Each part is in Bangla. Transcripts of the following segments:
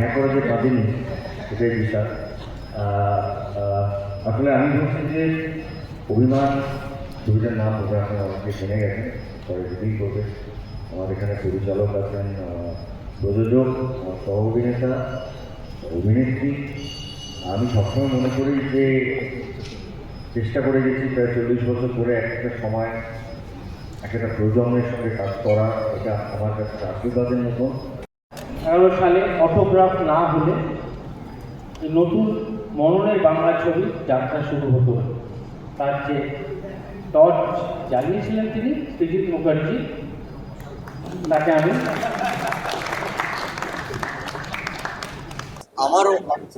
হ্যাঁ করে যে পাবেনি সেটাই বিষয়। আসলে আমি বলছি যে অভিমান ছবিটার নাম ওটা এখন অনেকে জেনে গেছেন, পরে রিভিল করবে। আমাদের এখানে পরিচালক আছেন, প্রযোজক, সহ অভিনেতা, অভিনেত্রী। আমি সবসময় মনে করি যে চেষ্টা করে গেছি প্রায় 40 বছর ধরে একটা সময় একটা প্রজন্মের সঙ্গে কাজ করা, এটা আমার কাছে আশীর্বাদের মতো। 2011 সালে অটোগ্রাফ না হলে নতুন মননের বাংলা ছবি যাত্রা শুরু হতো। তার যে টর্চ জ্বালিয়েছিলেন তিনি সৃজিত মুখার্জি, তাকে আমি আমারও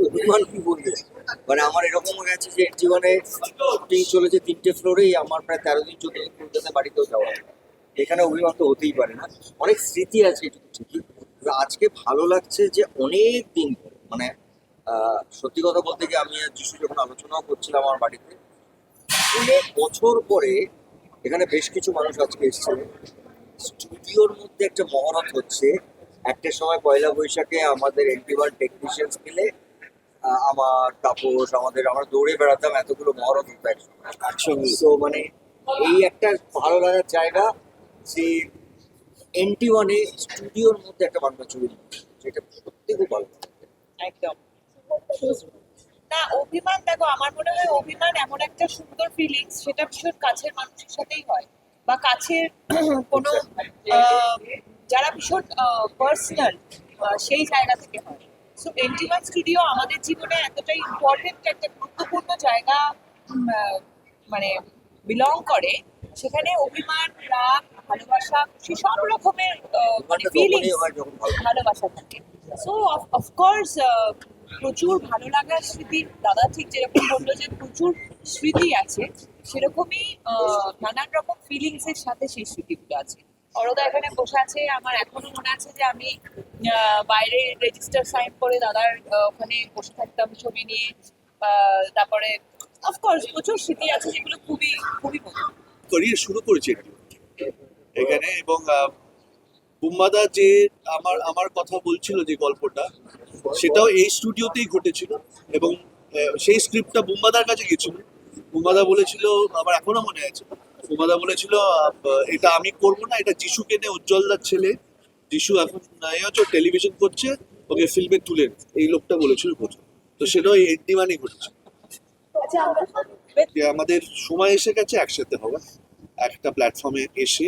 অভিমান কি বলবে, মানে আমার এরকম হয়ে গেছে যে জীবনে শুটিং চলেছে 3টে ফ্লোরেই, আমার প্রায় 13 দিন 14 দিন কলকাতা বাড়িতেও যাওয়া হয়। এখানে অভিমান তো হতেই পারে না, অনেক স্মৃতি আছে এটুকু ঠিকই। আজকে ভালো লাগছে যে অনেক দিন পরে, মানে সত্যি কথা বলতে গিয়ে আমি আর যিশু যখন আলোচনাও করছিলাম আমার বাড়িতে, অনেক বছর পরে এখানে বেশ কিছু মানুষ আজকে এসেছিলেন। স্টুডিওর মধ্যে একটা মহরত হচ্ছে। একটা সময় পয়লা বৈশাখে আমাদের এন্টিভার টেকনিশিয়ানস মিলে আমার তাপস আমরা দৌড়ে বেড়াতাম, এতগুলো মহরত হতো একসঙ্গে। সো মানে এই একটা ভালো লাগার জায়গা যে NT1-এ স্টুডিওর মধ্যে একটা বাংলা ছবি, যেটা সত্যি খুব ভালো। একদম না, অভিমান দেখো, আমার মনে হয় অভিমান এমন একটা সুন্দর ফিলিংস, সেটা ভীষণ কাছের মানুষের সাথেই হয়, বা কাছের কোনো যারা ভীষণ পার্সোনাল সেই জায়গা থেকে হয়। সো NT1 স্টুডিও আমাদের জীবনে এতটাই ইম্পর্টেন্ট একটা গুরুত্বপূর্ণ জায়গা মানে বিলং করে। সেখানে অভিমান, রাগ, ভালোবাসা, খুশি, সব রকমের মানে ফিলিংস, ভালোবাসা থাকে। সো অফকোর্স প্রচুর ভালো লাগার স্মৃতি, দাদা ঠিক যেরকম বললো যে প্রচুর স্মৃতি আছে, সেরকমই নানান রকম ফিলিংস এর সাথে সেই স্মৃতিগুলো আছে। অরদা এখানে বসে আছে, আমার এখনো মনে আছে যে আমি বাইরে রেজিস্টার সাইন করে দাদার ওখানে বসে থাকতাম ছবি নিয়ে। তারপরে অফকোর্স প্রচুর স্মৃতি আছে যেগুলো খুবই খুবই মধুর। ক্যারিয়ার শুরু করেছে এখানে, এবং বুম্বাদা যে আমার কথা বলছিল যে গল্পটা, সেটাও এই স্টুডিওতেই ঘটেছিল। এবং সেই স্ক্রিপ্টটা বুম্বাদার কাছে গেছিল। বুম্বাদা বলেছিল, আমার এখনো মনে আছে, বুম্বাদা বলেছিল এটা আমি করবো না, এটা যিশুকে নিয়ে, উজ্জ্বলদার ছেলে যিশু এখন টেলিভিশন করছে, ওকে ফিল্মে তুলে, এই লোকটা বলেছিল প্রথম। তো সেটাও এই NT1-ই ঘটেছে। যে আমাদের সময় এসে গেছে একসাথে হওয়া, একটা প্ল্যাটফর্মে এসে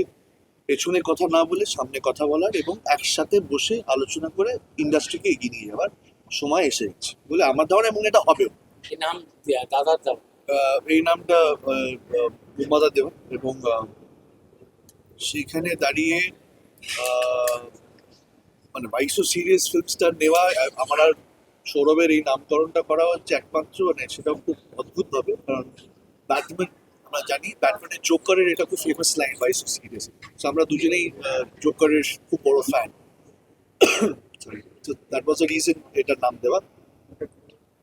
পেছনে কথা না বলে সামনে কথা বলার, এবং একসাথে বসে আলোচনা করে ইন্ডাস্ট্রিকে এগিয়ে নিয়ে যাওয়ার সময় এসে গেছে বলে আমার ধারণা, এবং এটা হবেও। এই নাম দাদার দাম, এই নামটা বুম্বাদা দেব, এবং সেইখানে দাঁড়িয়ে মানে 2200 সিরিয়াস ফিল্ম স্টার নেওয়া, আমার আর সৌরভের এই নামকরণটা করা হচ্ছে একমাত্র, মানে সেটাও খুব অদ্ভুত ভাবে। কারণ ব্যাটম্যান, আমরা জানি ব্যাটম্যানের জোকারের এটা খুব ফেমাস লাইন, 2200 সিরিয়াস। তো আমরা দুজনেই জোকারের খুব বড় fan. That was the reason এটার নাম দেওয়া।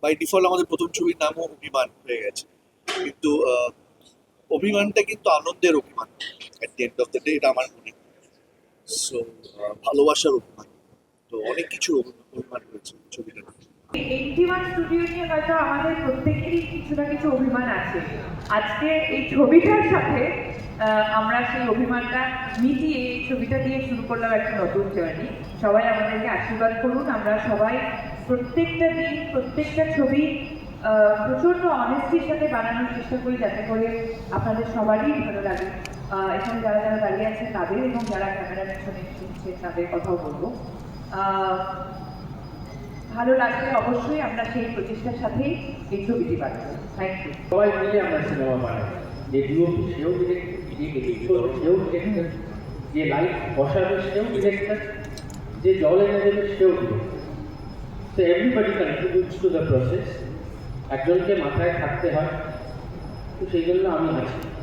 বাই ডিফল্ট আমাদের প্রথম ছবির নামও অভিমান হয়ে গেছে, কিন্তু অভিমানটা কিন্তু আনন্দের অভিমান, at the end of the day, এটা আমার মনে হয়। সো ভালোবাসার অভিমান, তো অনেক কিছু অভিমান রয়েছে ছবিটা। NT1 স্টুডিও নিয়ে হয়তো আমাদের প্রত্যেকেরই কিছু না কিছু অভিমান আছে। আজকে এই ছবিটার সাথে আমরা সেই অভিমানটা মিটিয়ে এই ছবিটা দিয়ে শুরু করলাম একটা নতুন জার্নি। সবাই আমাদেরকে আশীর্বাদ করুন। আমরা সবাই প্রত্যেকটা দিন, প্রত্যেকটা ছবি প্রচণ্ড অনেস্টির সাথে বানানোর চেষ্টা করি, যাতে করে আপনাদের সবারই ভালো লাগে। এখানে যারা যারা দাঁড়িয়ে আছেন তাদের, এবং যারা ক্যামেরার পিছনে শুনছে তাদের কথাও বলবো। ভালো লাগলে অবশ্যই আমরা সেই প্রচেষ্টার সাথেই এই ছবিটি বানাবো। Thank you. সবাই মিলে আমরা সিনেমা বানাই, যে ডিওপি সেও ডিরেক্টর, সেও ডিরেক্টর, যে লাইট বসাবে সেও ডিরেক্টর, যে জল এনে দেবে সেও ডিরেক্টর। তো everybody contributes to the process. একজনকে মাথায় থাকতে হয়, তো সেই জন্য আমি আছি।